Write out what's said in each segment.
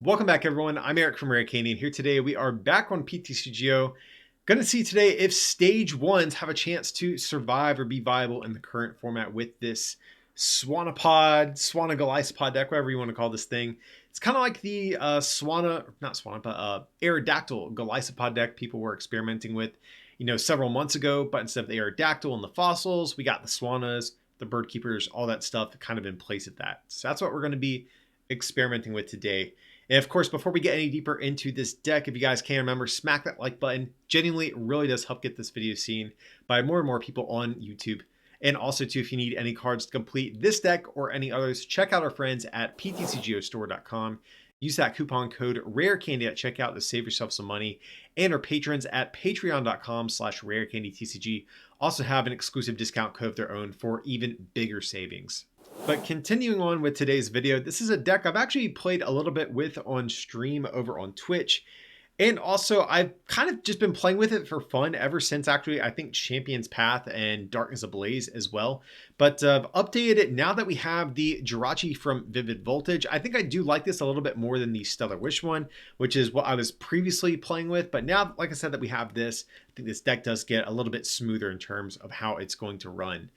Welcome back, everyone. I'm Eric from Rare Candy, and here today we are back on PTCGO. Going to see today if stage ones have a chance to survive or be viable in the current format with this Swanna Golisopod deck, whatever you want to call this thing. It's kind of like the Aerodactyl Golisopod deck people were experimenting with, several months ago. But instead of the Aerodactyl and the fossils, we got the Swannas, the bird keepers, all that stuff kind of in place of that. So that's what we're going to be experimenting with today. And of course, before we get any deeper into this deck, if you guys can remember, smack that like button. Genuinely, it really does help get this video seen by more and more people on YouTube. And also, too, if you need any cards to complete this deck or any others, check out our friends at PTCGOstore.com. Use that coupon code RARECANDY at checkout to save yourself some money. And our patrons at patreon.com/RareCandyTCG also have an exclusive discount code of their own for even bigger savings. But continuing on with today's video, this is a deck I've actually played a little bit with on stream over on Twitch. And also, I've kind of just been playing with it for fun ever since, actually, I think Champion's Path and Darkness Ablaze as well. But I've updated it now that we have the Jirachi from Vivid Voltage. I think I do like this a little bit more than the Stellar Wish one, which is what I was previously playing with. But now, like I said, that we have this, I think this deck does get a little bit smoother in terms of how it's going to run.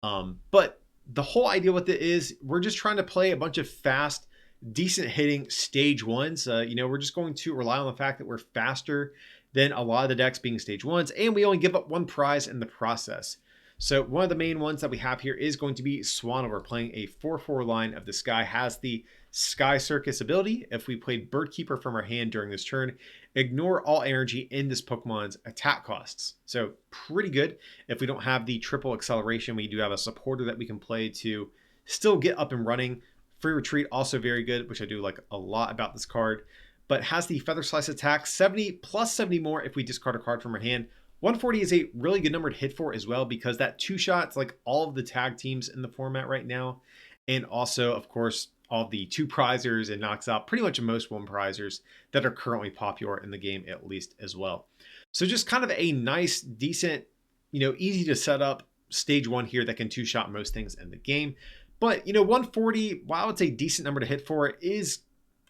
But the whole idea with it is we're just trying to play a bunch of fast, decent hitting stage ones. We're just going to rely on the fact that we're faster than a lot of the decks being stage ones, and we only give up one prize in the process. So one of the main ones that we have here is going to be Swanna. We're playing a 4/4 line of the Sky. Has the Sky Circus ability. If we played Bird Keeper from our hand during this turn, ignore all energy in this Pokemon's attack costs. So pretty good. If we don't have the triple acceleration, we do have a supporter that we can play to still get up and running. Free Retreat, also very good, which I do like a lot about this card. But has the Feather Slice attack, 70 plus 70 more if we discard a card from our hand. 140 is a really good number to hit for as well, because that two shots like all of the tag teams in the format right now. And also, of course, all of the two prizers, and knocks out pretty much most one prizers that are currently popular in the game, at least as well. So just kind of a nice, decent, easy to set up stage one here that can two shot most things in the game. But 140, while it's a decent number to hit for, is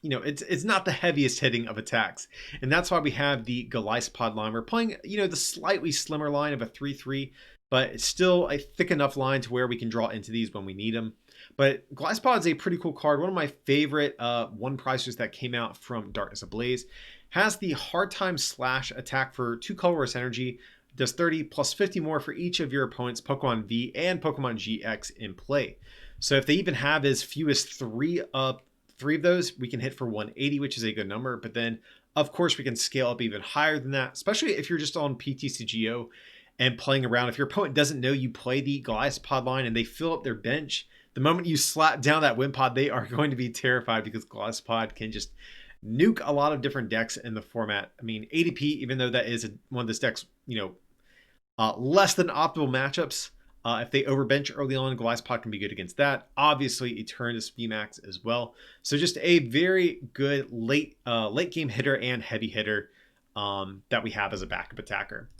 it's not the heaviest hitting of attacks. And that's why we have the Golisopod line. We're playing, the slightly slimmer line of a 3/3, but it's still a thick enough line to where we can draw into these when we need them. But Golisopod is a pretty cool card. One of my favorite one prizers that came out from Darkness Ablaze. Has the Hard Time Slash attack for 2 colorless energy. Does 30 plus 50 more for each of your opponent's Pokemon V and Pokemon GX in play. So if they even have as few as three of those, we can hit for 180, which is a good number. But then, of course, we can scale up even higher than that, especially if you're just on PTCGO and playing around. If your opponent doesn't know you play the Golisopod line and they fill up their bench, the moment you slap down that Wimpod, they are going to be terrified, because Golisopod can just nuke a lot of different decks in the format. I mean, ADP, even though that is one of this deck's, less than optimal matchups, if they overbench early on, Golisopod can be good against that. Obviously, Eternus VMAX as well. So just a very good late game hitter and heavy hitter that we have as a backup attacker.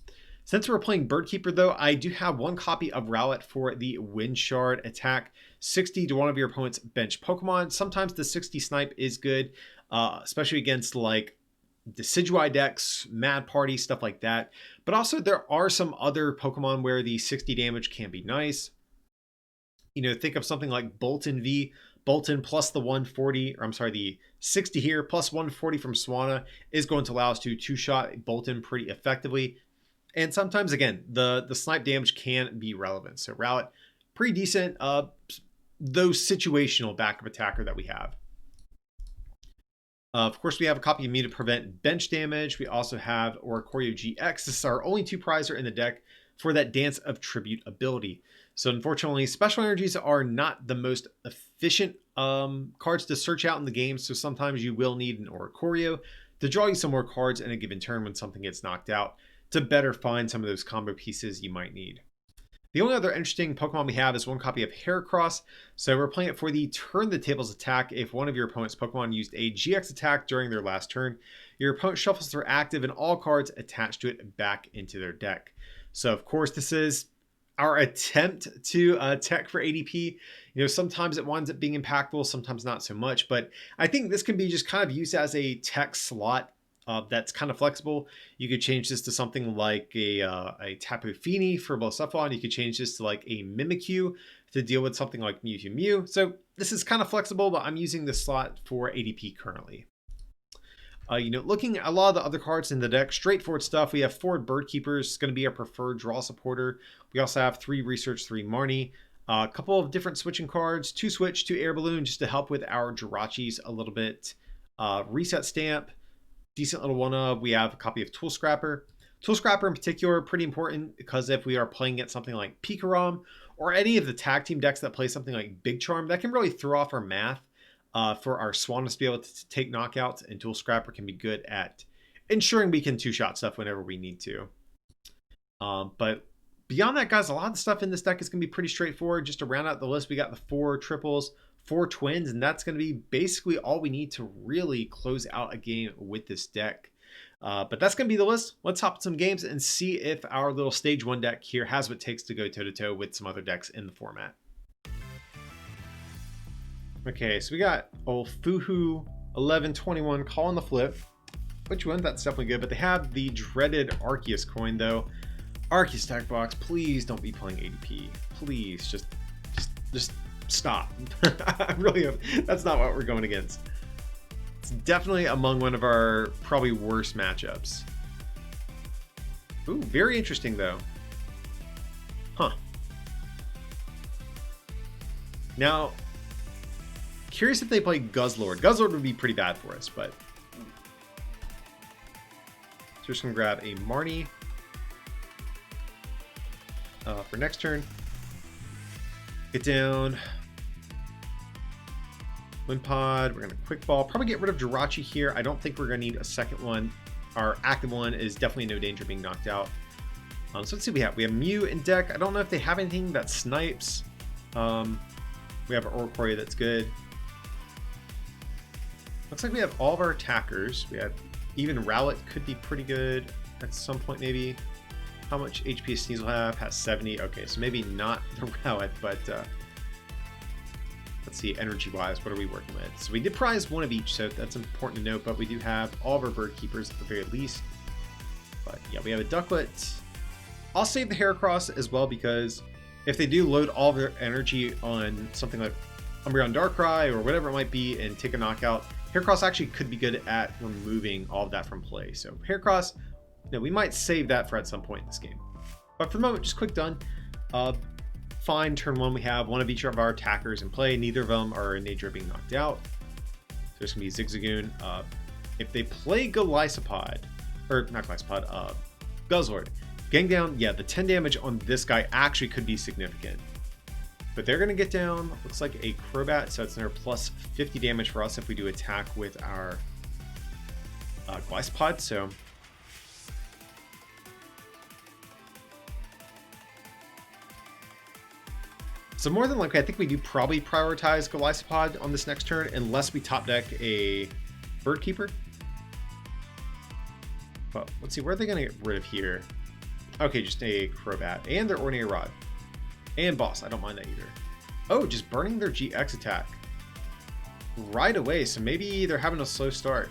Since we're playing Bird Keeper, though, I do have one copy of Rowlet for the Wind Shard attack. 60 to one of your opponent's bench Pokemon. Sometimes the 60 snipe is good, especially against like Decidueye decks, Mad Party, stuff like that. But also there are some other Pokemon where the 60 damage can be nice. Think of something like Bolton V. Bolton plus the 140, or I'm sorry, the 60 here plus 140 from Swanna is going to allow us to two-shot Bolton pretty effectively. And sometimes, again, the snipe damage can be relevant. So Rowlet, pretty decent, though situational backup attacker that we have. Of course, we have a copy of Mew to prevent bench damage. We also have Oricorio GX. This is our only two prizer in the deck for that Dance of Tribute ability. So unfortunately, special energies are not the most efficient cards to search out in the game. So sometimes you will need an Oricorio to draw you some more cards in a given turn when something gets knocked out, to better find some of those combo pieces you might need. The only other interesting Pokemon we have is one copy of Heracross. So we're playing it for the Turn the Tables attack. If one of your opponent's Pokemon used a GX attack during their last turn, your opponent shuffles their active and all cards attached to it back into their deck. So of course this is our attempt to tech for ADP. You know, sometimes it winds up being impactful, sometimes not so much, but I think this can be just kind of used as a tech slot that's kind of flexible. You could change this to something like a Tapu Fini for Blacephalon. You could change this to like a Mimikyu to deal with something like Mewtwo Mew. So this is kind of flexible, but I'm using this slot for ADP currently. You know, looking at a lot of the other cards in the deck, straightforward stuff. We have 4 Bird Keepers, it's going to be our preferred draw supporter. We also have 3 Research, 3 Marnie. A couple of different switching cards, 2 Switch, 2 Air Balloon, just to help with our Jirachis a little bit. Reset Stamp, decent little one of. We have a copy of Tool Scrapper. Tool Scrapper in particular, pretty important because if we are playing at something like Pikarom or any of the tag team decks that play something like Big Charm, that can really throw off our math. For our Swanna to be able to take knockouts, and Tool Scrapper can be good at ensuring we can 2-shot stuff whenever we need to. But beyond that, guys, a lot of the stuff in this deck is going to be pretty straightforward. Just to round out the list, we got the 4 triples, 4 twins, and that's going to be basically all we need to really close out a game with this deck. But that's going to be the list. Let's hop in some games and see if our little stage 1 deck here has what it takes to go toe-to-toe with some other decks in the format. Okay, so we got old Fuhu 1121 calling the flip. Which one? That's definitely good, but they have the dreaded Arceus coin though. Arceus Dark Box, please don't be playing ADP. Please, just stop. I really have, that's not what we're going against. It's definitely among one of our probably worst matchups. Ooh, very interesting though. Huh. Now, curious if they play Guzzlord. Guzzlord would be pretty bad for us, but... So we're just going to grab a Marnie for next turn. Get down. Wimpod. We're going to Quick Ball. Probably get rid of Jirachi here. I don't think we're going to need a second one. Our active one is definitely no danger of being knocked out. So let's see what we have. We have Mew in deck. I don't know if they have anything that snipes. We have our Oricorio that's good. Looks like we have all of our attackers. We have even Rowlet could be pretty good at some point maybe. How much HP Sneasel will have? Has 70. Okay, so maybe not the Rowlet, but let's see, energy-wise, what are we working with? So we did prize 1 of each, so that's important to note, but we do have all of our Bird Keepers at the very least. But yeah, we have a Ducklet. I'll save the Heracross as well because if they do load all of their energy on something like Umbreon Darkrai or whatever it might be and take a knockout, Heracross actually could be good at removing all of that from play. So Heracross, we might save that for at some point in this game. But for the moment, just quick done. Fine, turn 1 we have 1 of each of our attackers in play. Neither of them are in danger of being knocked out. So there's going to be Zigzagoon. If they play Golisopod, or not Golisopod, Guzzlord, getting down, yeah, the 10 damage on this guy actually could be significant. But they're going to get down, looks like a Crobat, so it's another plus 50 damage for us if we do attack with our Golisopod. So more than likely, I think we do probably prioritize Golisopod on this next turn unless we top deck a Bird Keeper. But let's see, where are they going to get rid of here? Okay, just a Crobat and their Ordinary Rod. And Boss, I don't mind that either. Oh, just burning their GX attack right away. So maybe they're having a slow start.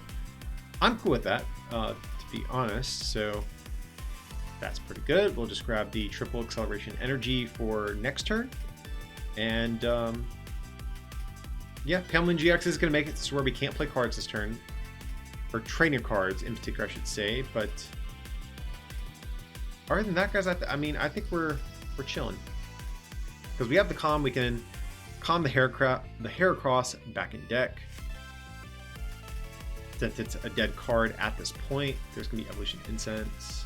I'm cool with that, to be honest. So that's pretty good. We'll just grab the triple acceleration energy for next turn. And yeah, Pamela GX is going to make it to where we can't play cards this turn. Or trainer cards in particular, I should say. But other than that, guys, I mean, I think we're chilling. Because we have the Calm, we can Calm the Heracross back in deck. Since it's a dead card at this point, there's going to be Evolution Incense.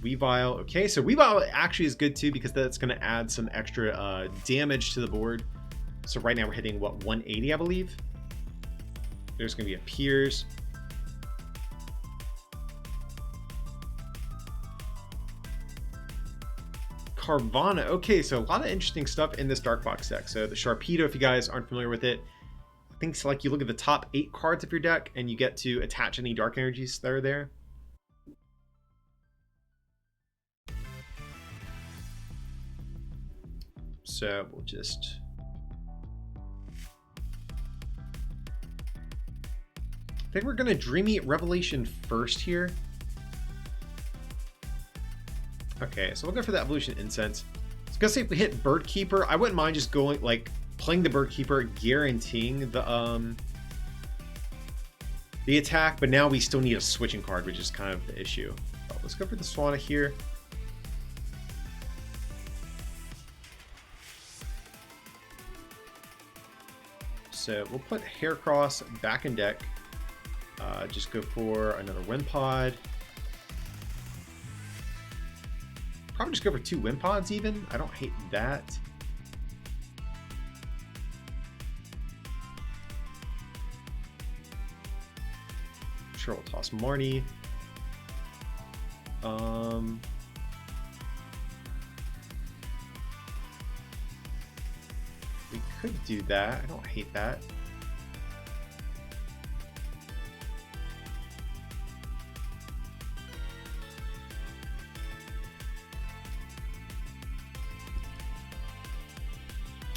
Weavile. Okay, so Weavile actually is good too because that's going to add some extra damage to the board. So right now we're hitting, what, 180, I believe? There's going to be a Piers. Carvana. Okay, so a lot of interesting stuff in this Dark Box deck. So the Sharpedo, if you guys aren't familiar with it, I think it's like you look at the top 8 cards of your deck and you get to attach any dark energies that are there. So we'll just... I think we're going to Dreamy Revelation first here. Okay, so we'll go for the Evolution Incense. I was going to say if we hit Bird Keeper, I wouldn't mind just going, like, playing the Bird Keeper, guaranteeing the attack, but now we still need a switching card, which is kind of the issue. Oh, let's go for the Swanna here. So we'll put Heracross back in deck. Just go for another Wind Pod. Probably just go for 2 Wind Pods even. I don't hate that. Sure, we'll toss Marnie. We could do that. I don't hate that.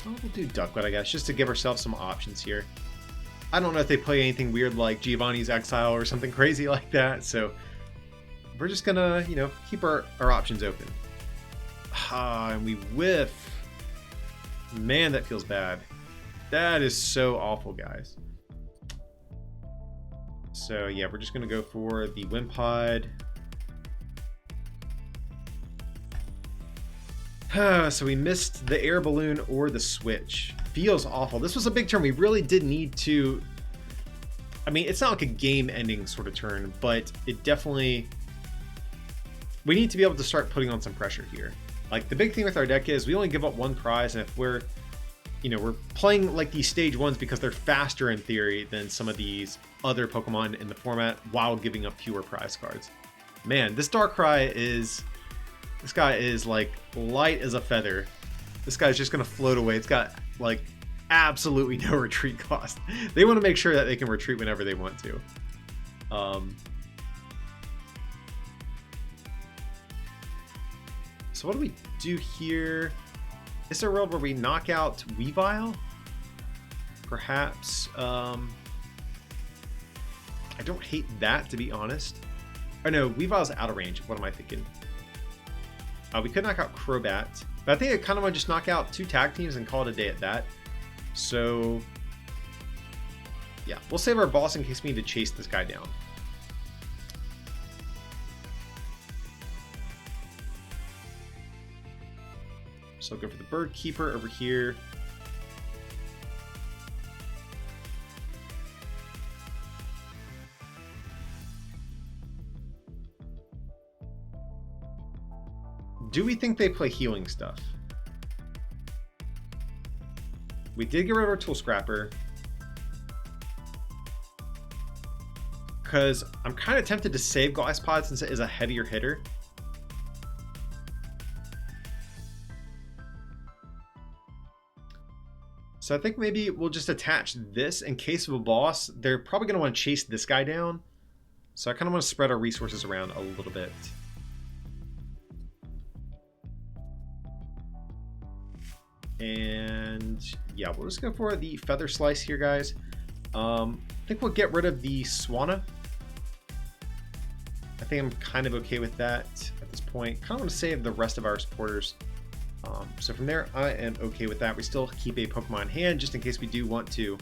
Oh, we'll do Ducklet, I guess, just to give ourselves some options here. I don't know if they play anything weird like Giovanni's Exile or something crazy like that, so we're just gonna, you know, keep our options open. And we whiff. Man, that feels bad. That is so awful, guys. So yeah, we're just gonna go for the Wind Pod. So we missed the Air Balloon or the Switch. Feels awful. This was a big turn. We really did need to... I mean, it's not like a game-ending sort of turn, but it definitely... We need to be able to start putting on some pressure here. Like, the big thing with our deck is we only give up 1 prize, and if we're... You know, we're playing like these stage 1s because they're faster in theory than some of these other Pokemon in the format while giving up fewer prize cards. Man, this Darkrai is... This guy is like light as a feather. This guy's just going to float away. It's got like absolutely no retreat cost. They want to make sure that they can retreat whenever they want to. So what do we do here? Is there a world where we knock out Weavile? Perhaps. I don't hate that, to be honest. Oh no, Weavile's out of range. What am I thinking? We could knock out Crobat, but I think I kind of want to just knock out 2 tag teams and call it a day at that. So, yeah, we'll save our boss in case we need to chase this guy down. So I'll go for the Bird Keeper over here. Do we think they play healing stuff? We did get rid of our Tool Scrapper. Because I'm kind of tempted to save Golisopod since it is a heavier hitter. So I think maybe we'll just attach this in case of a boss. They're probably going to want to chase this guy down. So I kind of want to spread our resources around a little bit. And yeah, we'll just go for the Feather Slice here, guys. I think we'll get rid of the Swanna. I think I'm kind of okay with that at this point. Kind of want to save the rest of our supporters. So from there, I am okay with that. We still keep a Pokemon in hand just in case we do want to,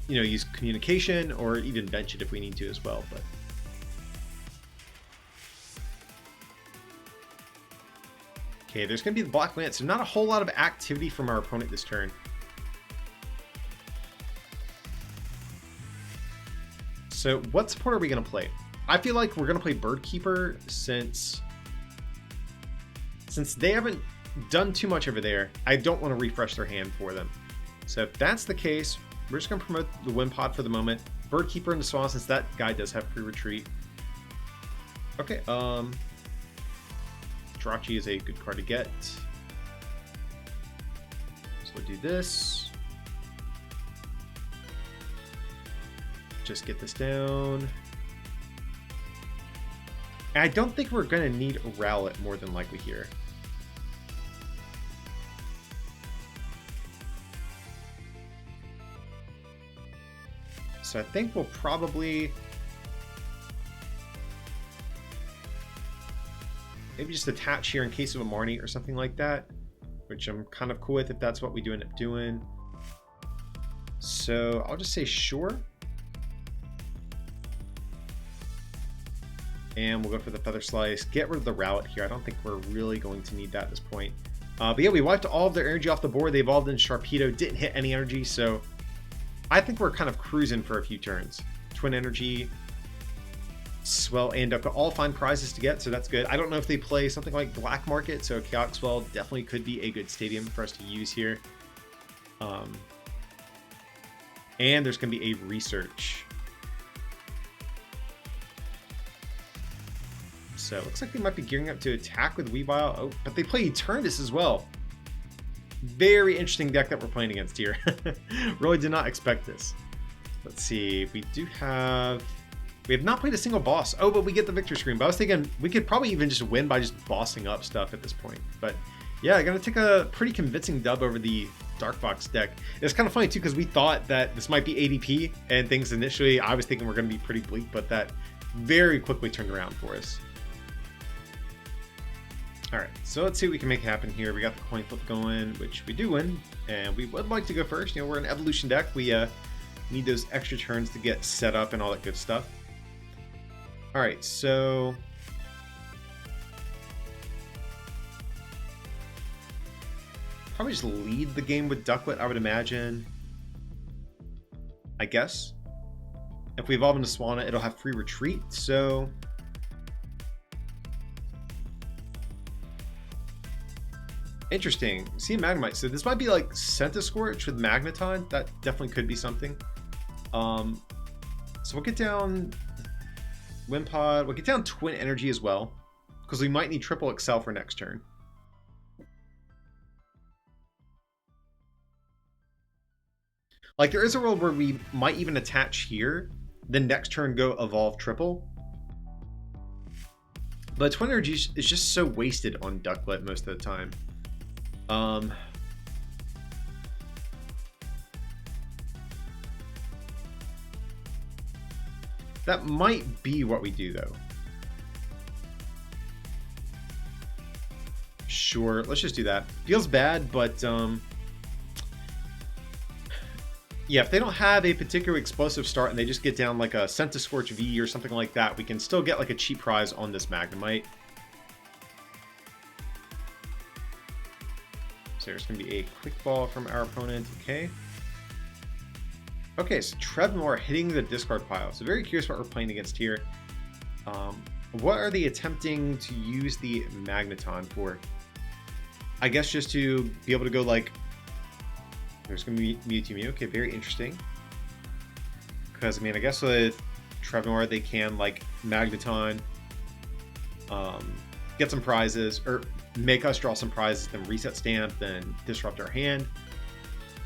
you know, use communication or even bench it if we need to as well. But okay, there's going to be the Black Lance, so not a whole lot of activity from our opponent this turn. So what support are we going to play? I feel like we're going to play Bird Keeper since they haven't done too much over there. I don't want to refresh their hand for them. So if that's the case, we're just going to promote the Wind Pod for the moment. Bird Keeper into Swanna since that guy does have free retreat. Okay, Jirachi is a good card to get. So we'll do this. Just get this down. And I don't think we're going to need a Rowlet more than likely here. So I think we'll probably maybe just attach here in case of a Marnie or something like that, which I'm kind of cool with if that's what we do end up doing. So I'll just say sure. And we'll go for the Feather Slice. Get rid of the Rowlet here. I don't think we're really going to need that at this point. But yeah, we wiped all of their energy off the board. They evolved in Sharpedo. Didn't hit any energy, so I think we're kind of cruising for a few turns. Twin Energy, Swell, and Duck, all fine prizes to get, so that's good. I don't know if they play something like Black Market, so Chaotic Swell definitely could be a good stadium for us to use here. And there's going to be a Research. So it looks like they might be gearing up to attack with Weavile. Oh, but they play Eternatus as well. Very interesting deck that we're playing against here. Really did not expect this. Let's see. We have not played a single boss. Oh, but we get the victory screen. But I was thinking we could probably even just win by just bossing up stuff at this point. But yeah, gonna take a pretty convincing dub over the Dark Box deck. It's kind of funny too because we thought that this might be ADP and things initially. I was thinking we're gonna be pretty bleak, but that very quickly turned around for us. All right, so let's see what we can make happen here. We got the coin flip going, which we do win, and we would like to go first. You know, we're an evolution deck. We need those extra turns to get set up and all that good stuff. All right, so probably just lead the game with Ducklet, I would imagine. I guess. If we evolve into Swanna, it'll have free retreat, so interesting. See Magnemite. So this might be like Centiskorch with Magneton. That definitely could be something. So we'll get down Wimpod. We'll get down Twin Energy as well, because we might need Triple Excel for next turn. Like there is a world where we might even attach here, then next turn go evolve Triple. But Twin Energy is just so wasted on Ducklet most of the time. That might be what we do though. Sure, let's just do that. Feels bad, but yeah, if they don't have a particular explosive start and they just get down like a Centiskorch V or something like that, we can still get like a cheap prize on this Magnemite. So there's going to be a quick ball from our opponent. Okay. Okay, so Trevmore hitting the discard pile. So very curious what we're playing against here. What are they attempting to use the Magneton for? I guess just to be able to go like... There's going to be Mewtwo. Okay, very interesting. Because, I mean, I guess with Trevmore, they can like Magneton, get some prizes, or make us draw some prizes, then reset stamp, then disrupt our hand.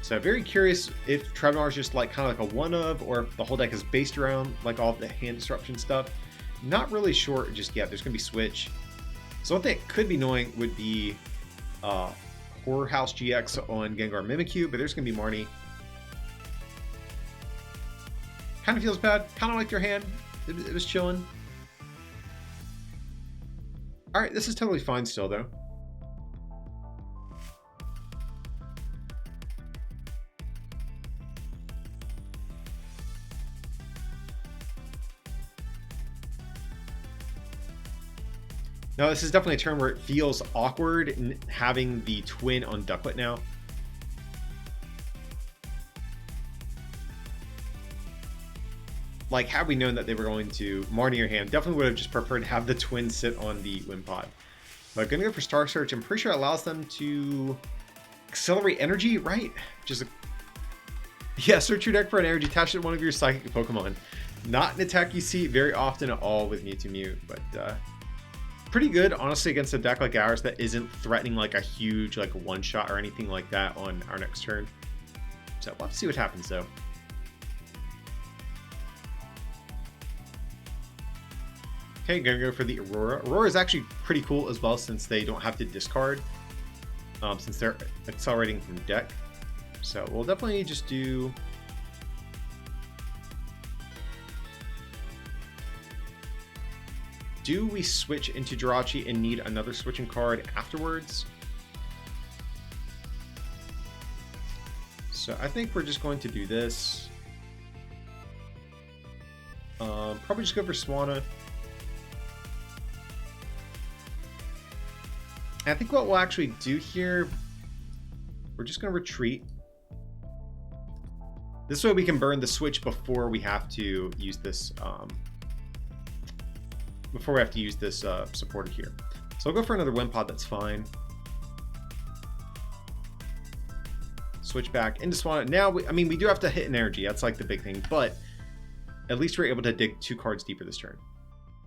So very curious if Trevmore is just like kind of like a one of, or if the whole deck is based around like all the hand disruption stuff. Not really sure just yet. There's gonna be switch. So one thing that could be annoying would be Horror House GX on Gengar Mimikyu, but there's gonna be Marnie. Kind of feels bad. Kind of like your hand. It was chilling. All right, this is totally fine still though. Now, this is definitely a turn where it feels awkward having the twin on Ducklet now. Like, had we known that they were going to Marnie your hand, definitely would have just preferred to have the twin sit on the Wimpod. But gonna go for Star Search. I'm pretty sure it allows them to accelerate energy, right? Just yeah, search your deck for an energy, attach it to one of your psychic Pokemon. Not an attack you see very often at all with Mewtwo Mew, but pretty good, honestly, against a deck like ours that isn't threatening like a huge like one-shot or anything like that on our next turn. So we'll have to see what happens though. Okay, gonna go for the Aurora. Aurora is actually pretty cool as well since they don't have to discard, since they're accelerating from deck. So we'll definitely just do do we switch into Jirachi and need another switching card afterwards? So I think we're just going to do this. Probably just go for Swanna. I think what we'll actually do here, we're just going to retreat. This way we can burn the switch before we have to use this. Supporter here. So I'll go for another Wimpod. That's fine. Switch back into Swanna. Now, I mean, we do have to hit an energy. That's like the big thing, but at least we're able to dig 2 cards deeper this turn.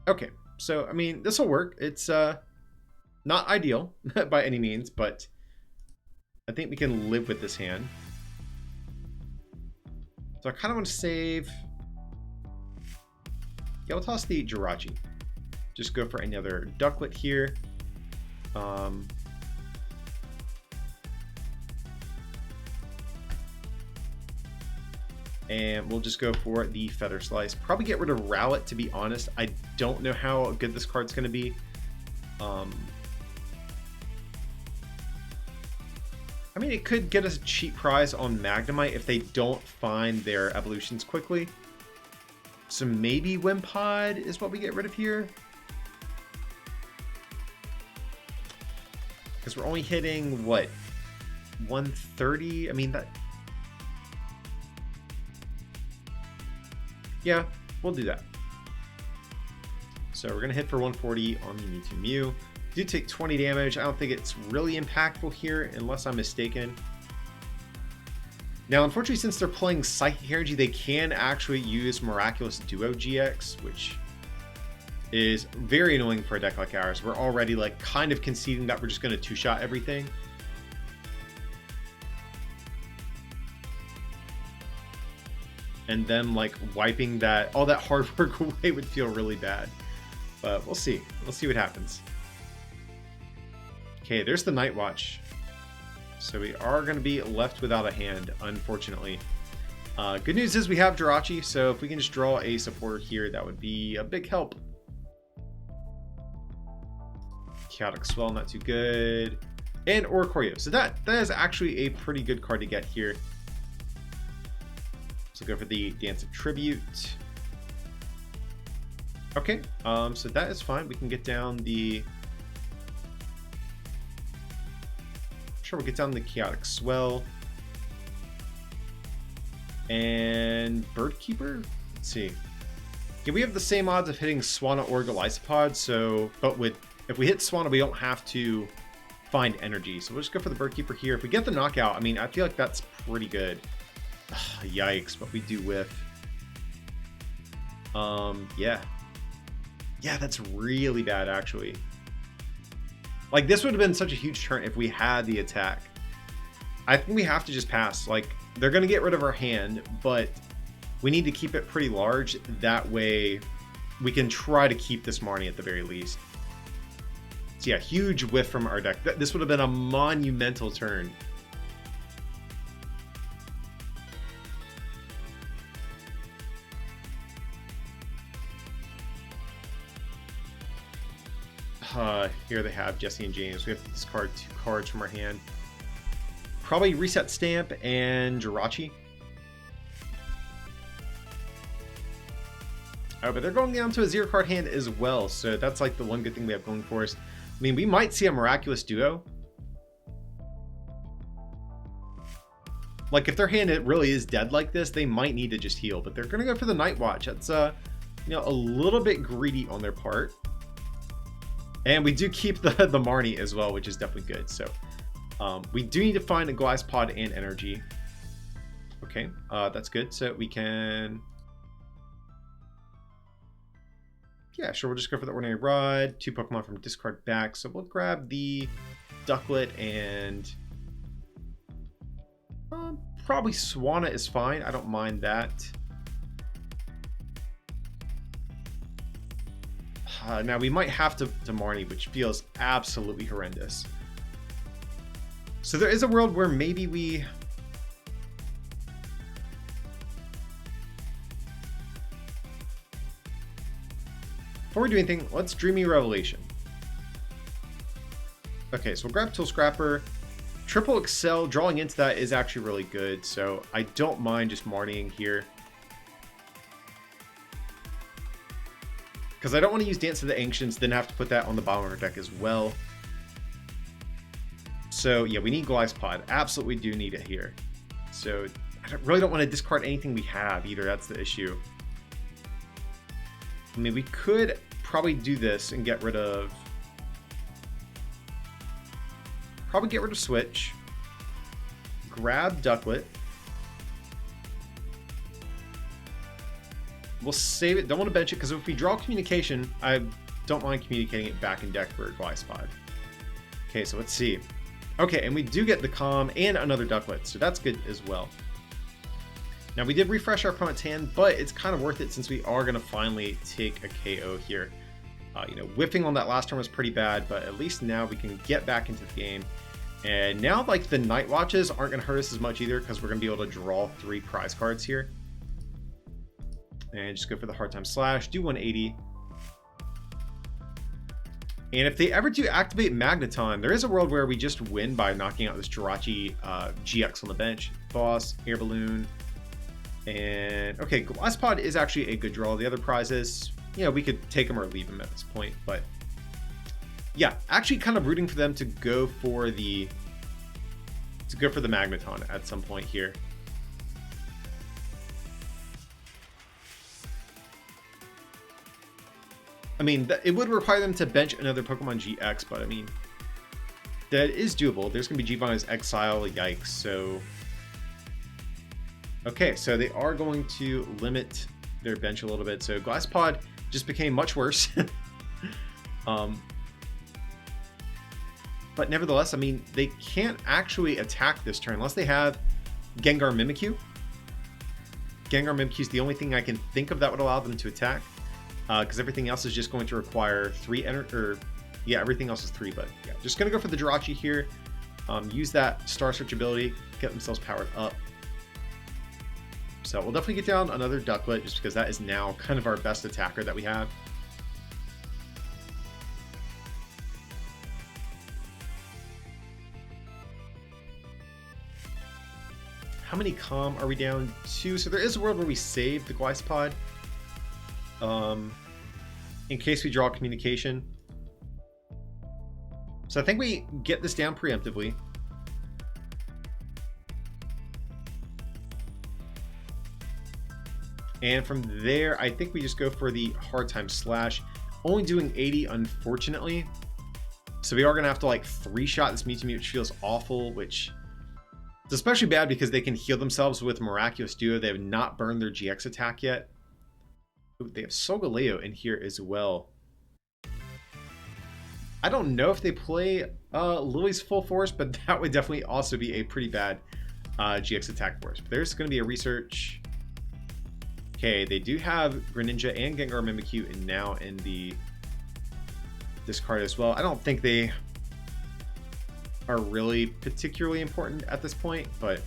Okay, so I mean, this will work. It's not ideal by any means, but I think we can live with this hand. So I kind of want to save. Yeah, we'll toss the Jirachi. Just go for another Ducklet here. And we'll just go for the Feather Slice. Probably get rid of Rowlet, to be honest. I don't know how good this card's going to be. I mean, it could get us a cheap prize on Magnemite if they don't find their evolutions quickly. So maybe Wimpod is what we get rid of here. Because we're only hitting, what, 130? I mean, that... Yeah, we'll do that. So we're going to hit for 140 on the Mewtwo Mew. Do take 20 damage. I don't think it's really impactful here, unless I'm mistaken. Now, unfortunately, since they're playing Psychic Energy, they can actually use Miraculous Duo GX, which is very annoying for a deck like ours. We're already like kind of conceding that we're just going to two-shot everything. And then like wiping that all that hard work away would feel really bad. But we'll see. We'll see what happens. Okay, there's the Night Watch. So we are going to be left without a hand, unfortunately. Good news is we have Jirachi, so if we can just draw a supporter here, that would be a big help. Chaotic Swell, not too good. And Oricorio. So that is actually a pretty good card to get here. So go for the Dance of Tribute. Okay, so that is fine. We can get down the... Sure, we'll get down the Chaotic Swell. And Birdkeeper? Let's see. Yeah, we have the same odds of hitting Swanna or Golisopod, so... But if we hit Swanna, we don't have to find energy. So we'll just go for the Birdkeeper here. If we get the knockout, I mean, I feel like that's pretty good. Ugh, yikes, but we do whiff. Yeah. Yeah, that's really bad, actually. Like, this would have been such a huge turn if we had the attack. I think we have to just pass. Like, they're going to get rid of our hand, but we need to keep it pretty large. That way, we can try to keep this Marnie at the very least. So yeah, huge whiff from our deck. This would have been a monumental turn. Here they have Jesse and James. We have to discard 2 cards from our hand. Probably Reset Stamp and Jirachi. Oh, but they're going down to a 0-card hand as well, so that's like the one good thing we have going for us. I mean, we might see a Miraculous Duo. Like, if their hand it really is dead like this, they might need to just heal, but they're going to go for the Night Watch. That's, you know, a little bit greedy on their part. And we do keep the Marnie as well, which is definitely good. So we do need to find a Golisopod and energy. Okay, that's good. So we can... Yeah, sure, we'll just go for the Ordinary Rod. 2 Pokemon from discard back. So we'll grab the Ducklet and... probably Swanna is fine. I don't mind that. Now we might have to Marnie, which feels absolutely horrendous. So there is a world where maybe we... before we do anything, let's Dreamy Revelation. Okay, so we'll grab Tool Scrapper. Triple Excel, drawing into that is actually really good, so I don't mind just Martying here. Because I don't want to use Dance of the Ancients, then have to put that on the bottom of our deck as well. So yeah, we need Golisopod. Absolutely do need it here. So I really don't want to discard anything we have either. That's the issue. I mean, we could probably do this and get rid of... Probably get rid of Switch. Grab Ducklet. We'll save it. Don't want to bench it because if we draw Communication, I don't mind communicating it back in deck for Golisopod. Okay, so let's see. Okay, and we do get the Calm and another Ducklet, so that's good as well. Now, we did refresh our opponent's hand, but it's kind of worth it since we are going to finally take a KO here. You know, whiffing on that last turn was pretty bad, but at least now we can get back into the game. And now, like, the Night Watches aren't going to hurt us as much either because we're going to be able to draw 3 prize cards here. And just go for the Hard Time Slash, do 180. And if they ever do activate Magneton, there is a world where we just win by knocking out this Jirachi GX on the bench. Boss, Air Balloon, and okay, Golisopod is actually a good draw. The other prizes, you know, we could take them or leave them at this point, but yeah, actually kind of rooting for them to go for the Magneton at some point here. I mean, it would require them to bench another Pokemon GX, but I mean, that is doable. There's going to be Giovanni's Exile, yikes, so... Okay, so they are going to limit their bench a little bit, so Golisopod just became much worse. But nevertheless, I mean, they can't actually attack this turn unless they have Gengar Mimikyu. Gengar Mimikyu is the only thing I can think of that would allow them to attack. Because everything else is just going to require 3 yeah, everything else is 3, but yeah, just gonna go for the Jirachi here. Use that Star Search ability, get themselves powered up. So we'll definitely get down another Ducklet just because that is now kind of our best attacker that we have. How many Calm are we down to? So there is a world where we save the Golisopod. In case we draw Communication. So I think we get this down preemptively. And from there, I think we just go for the Hard Time Slash. Only doing 80, unfortunately. So we are going to have to like 3-shot this Mewtwo, which feels awful, which is especially bad because they can heal themselves with Miraculous Duo. They have not burned their GX attack yet. Ooh, they have Solgaleo in here as well. I don't know if they play Lily's Full Force, but that would definitely also be a pretty bad GX attack for us. But there's going to be a research. Okay, they do have Greninja and Gengar Mimikyu and now in the discard as well. I don't think they are really particularly important at this point, but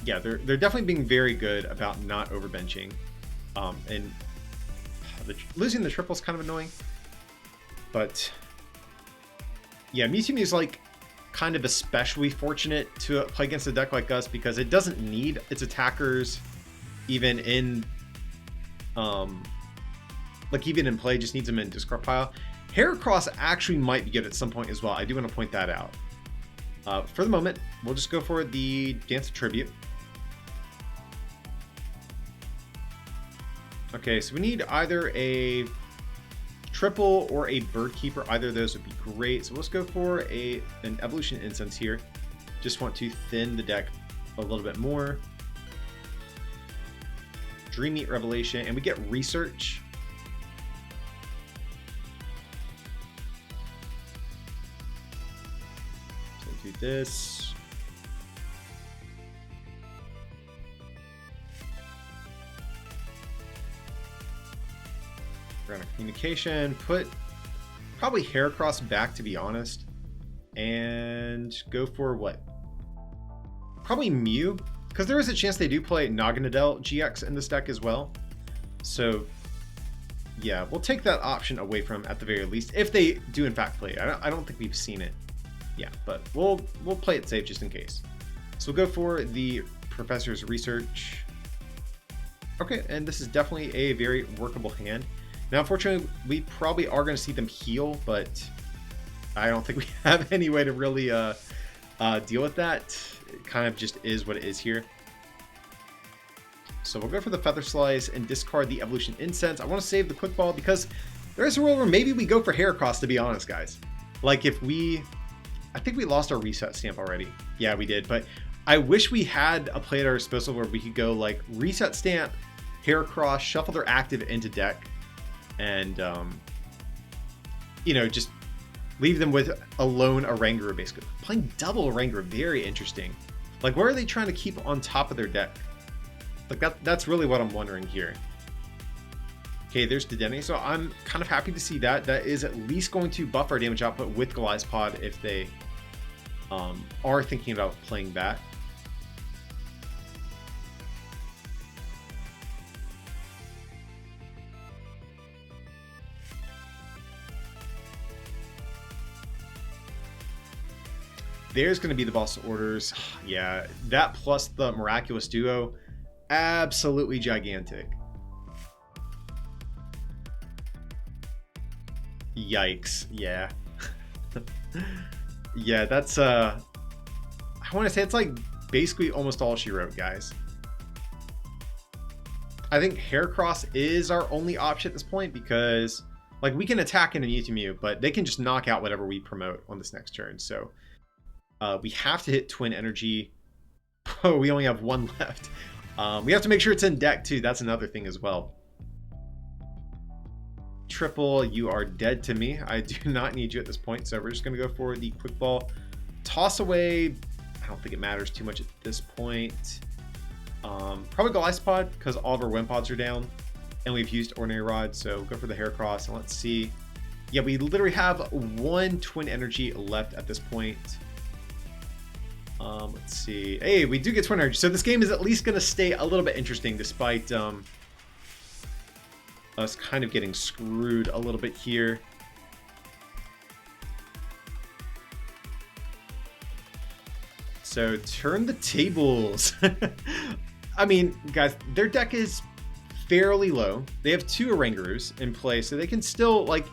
yeah, they're definitely being very good about not overbenching. And losing the triple is kind of annoying, but yeah, Mewtwo is like kind of especially fortunate to play against a deck like us because it doesn't need its attackers even in even in play, just needs them in discard pile. Heracross actually might be good at some point as well. I do want to point that out. For the moment, we'll just go for the Dance of Tribute. Okay, so we need either a triple or a Bird Keeper. Either of those would be great. So let's go for an Evolution Incense here. Just want to thin the deck a little bit more. Dream Meat Revelation, and we get Research. So do this. We're gonna Communication, put probably Heracross back to be honest, and go for what? Probably Mew, because there is a chance they do play Naganadel GX in this deck as well. So yeah, we'll take that option away from at the very least, if they do in fact play it. I don't think we've seen it. Yeah, but we'll play it safe just in case. So we'll go for the Professor's Research. Okay, and this is definitely a very workable hand. Now, unfortunately, we probably are going to see them heal, but I don't think we have any way to really deal with that. It kind of just is what it is here. So we'll go for the Feather Slice and discard the Evolution Incense. I want to save the Quick Ball because there is a role where maybe we go for Heracross, to be honest, guys. Like if we... I think we lost our reset stamp already. Yeah, we did, but I wish we had a play at our disposal where we could go like reset stamp, Heracross, shuffle their active into deck, and you know, just leave them with alone Oranguru basically. Playing double Oranguru, very interesting. Like, where are they trying to keep on top of their deck? Like that's really what I'm wondering here. Okay, there's Dedenne, so I'm kind of happy to see that. That is at least going to buff our damage output with Golisopod if they are thinking about playing back. There's going to be the boss orders. Yeah, that plus the Miraculous Duo, absolutely gigantic. Yikes, yeah. Yeah, that's I want to say it's like basically almost all she wrote, guys. I think Heracross is our only option at this point because like we can attack into Mewtwo, but they can just knock out whatever we promote on this next turn. So we have to hit Twin Energy. Oh, we only have one left. We have to make sure it's in deck too. That's another thing as well. Triple, you are dead to me. I do not need you at this point, so we're just going to go for the Quick Ball. Toss away, I don't think it matters too much at this point. Probably Golisopod, because all of our Wimpods are down, and we've used Ordinary Rod, so go for the Heracross, and let's see. Yeah, we literally have one Twin Energy left at this point. Let's see. Hey, we do get Twin Energy, so this game is at least going to stay a little bit interesting, despite us kind of getting screwed a little bit here. So turn the tables. I mean, guys, their deck is fairly low. They have two Orangurus in play, so they can still like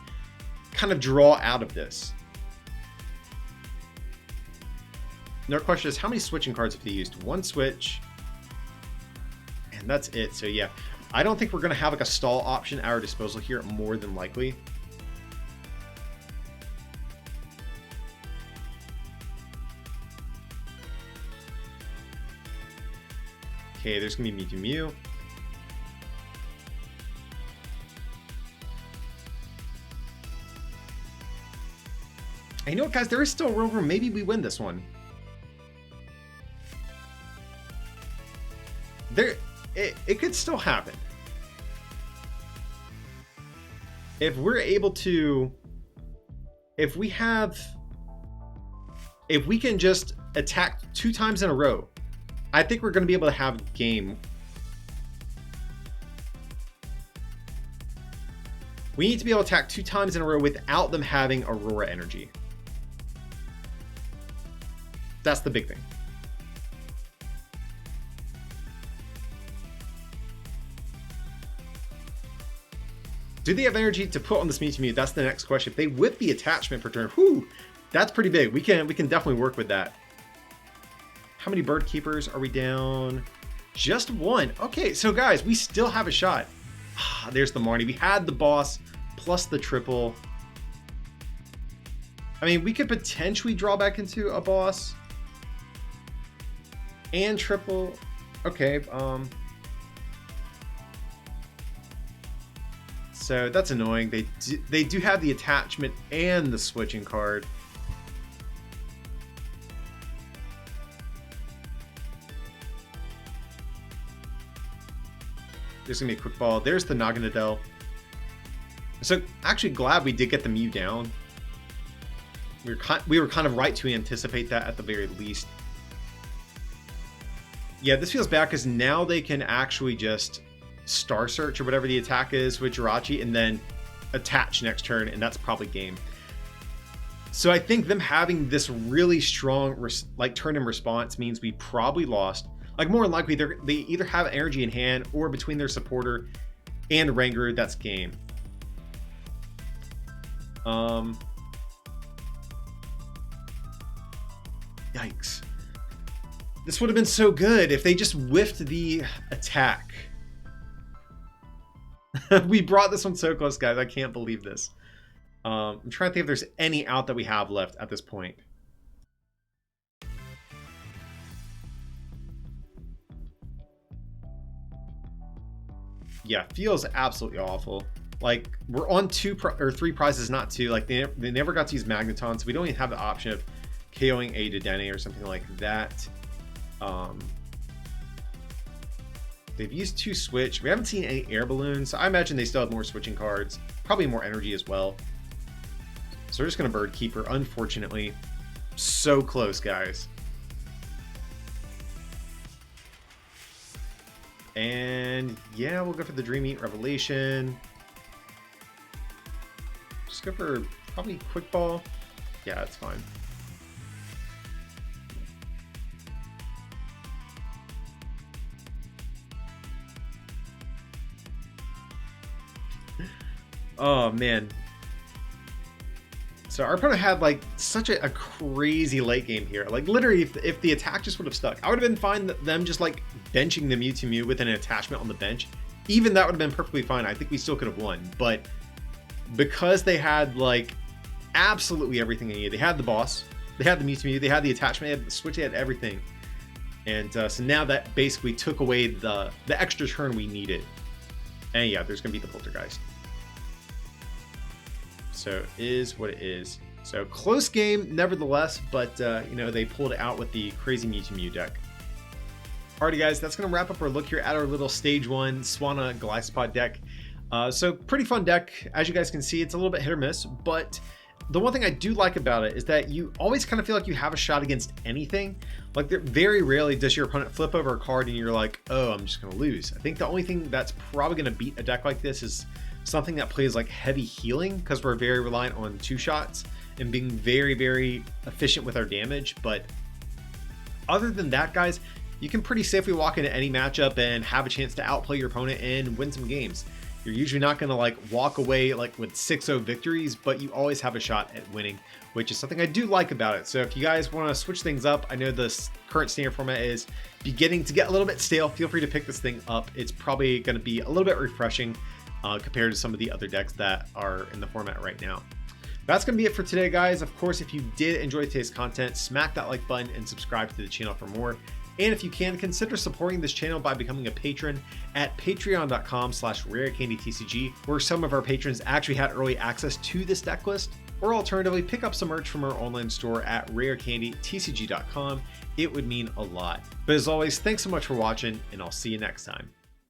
kind of draw out of this. Now, our question is, how many switching cards have they used? One switch, and that's it. So yeah, I don't think we're going to have like a stall option at our disposal here, more than likely. Okay, there's going to be Mewtwo. And you know what, guys? There is still room where maybe we win this one. It could still happen. If we're able to, if we can just attack 2 times in a row, I think we're going to be able to have a game. We need to be able to attack 2 times in a row without them having Aurora Energy. That's the big thing. Do they have energy to put on this Mewtwo? That's the next question. If they whip the attachment per turn, whew, that's pretty big. We can definitely work with that. How many Bird Keepers are we down? Just one. Okay, so guys, we still have a shot. There's the Marnie. We had the boss plus the triple. I mean, we could potentially draw back into a boss and triple. Okay, so that's annoying. They do have the attachment and the switching card. There's gonna be a Quick Ball. There's the Naganadel. So actually glad we did get the Mew down. We were kind of right to anticipate that at the very least. Yeah, this feels bad because now they can actually just Star Search or whatever the attack is with Jirachi and then attach next turn, and that's probably game. So I think them having this really strong like turn in response means we probably lost. Like more than likely they either have energy in hand or between their supporter and Rangaroo, that's game. Yikes. This would have been so good if they just whiffed the attack. We brought this one so close, guys. I can't believe this. I'm trying to think if there's any out that we have left at this point. Yeah, feels absolutely awful. Like, we're on 3 prizes, not 2. Like, they never got to use Magneton, so we don't even have the option of KOing a Dedenne or something like that. They've used 2 switch. We haven't seen any air balloons, so I imagine they still have more switching cards. Probably more energy as well. So we're just going to Bird Keeper, unfortunately. So close, guys. And yeah, we'll go for the Dream Eat Revelation. Just go for probably Quick Ball. Yeah, that's fine. Oh man. So our opponent had like such a crazy late game here. Like literally if the attack just would have stuck, I would have been fine them just like benching the Mewtwo with an attachment on the bench. Even that would have been perfectly fine. I think we still could have won. But because they had like absolutely everything they needed. They had the boss, they had the Mewtwo, they had the attachment, they had the switch, they had everything. And so now that basically took away the extra turn we needed. And yeah, there's gonna be the Poltergeist. So it is what it is. So close game nevertheless, but you know, they pulled it out with the crazy Mewtwo deck. Alrighty guys, that's gonna wrap up our look here at our little stage 1 Swanna Golisopod deck. So pretty fun deck. As you guys can see, it's a little bit hit or miss, but the one thing I do like about it is that you always kind of feel like you have a shot against anything. Like very rarely does your opponent flip over a card and you're like, oh, I'm just gonna lose. I think the only thing that's probably gonna beat a deck like this is something that plays like heavy healing, because we're very reliant on 2 shots and being very, very efficient with our damage. But other than that, guys, you can pretty safely walk into any matchup and have a chance to outplay your opponent and win some games. You're usually not going to like walk away like with 6-0 victories, but you always have a shot at winning, which is something I do like about it. So if you guys want to switch things up, I know the current standard format is beginning to get a little bit stale. Feel free to pick this thing up. It's probably going to be a little bit refreshing compared to some of the other decks that are in the format right now. That's going to be it for today, guys. Of course, if you did enjoy today's content, smack that like button and subscribe to the channel for more. And if you can, consider supporting this channel by becoming a patron at patreon.com/rarecandytcg, where some of our patrons actually had early access to this deck list. Or alternatively, pick up some merch from our online store at rarecandytcg.com. It would mean a lot. But as always, thanks so much for watching, and I'll see you next time.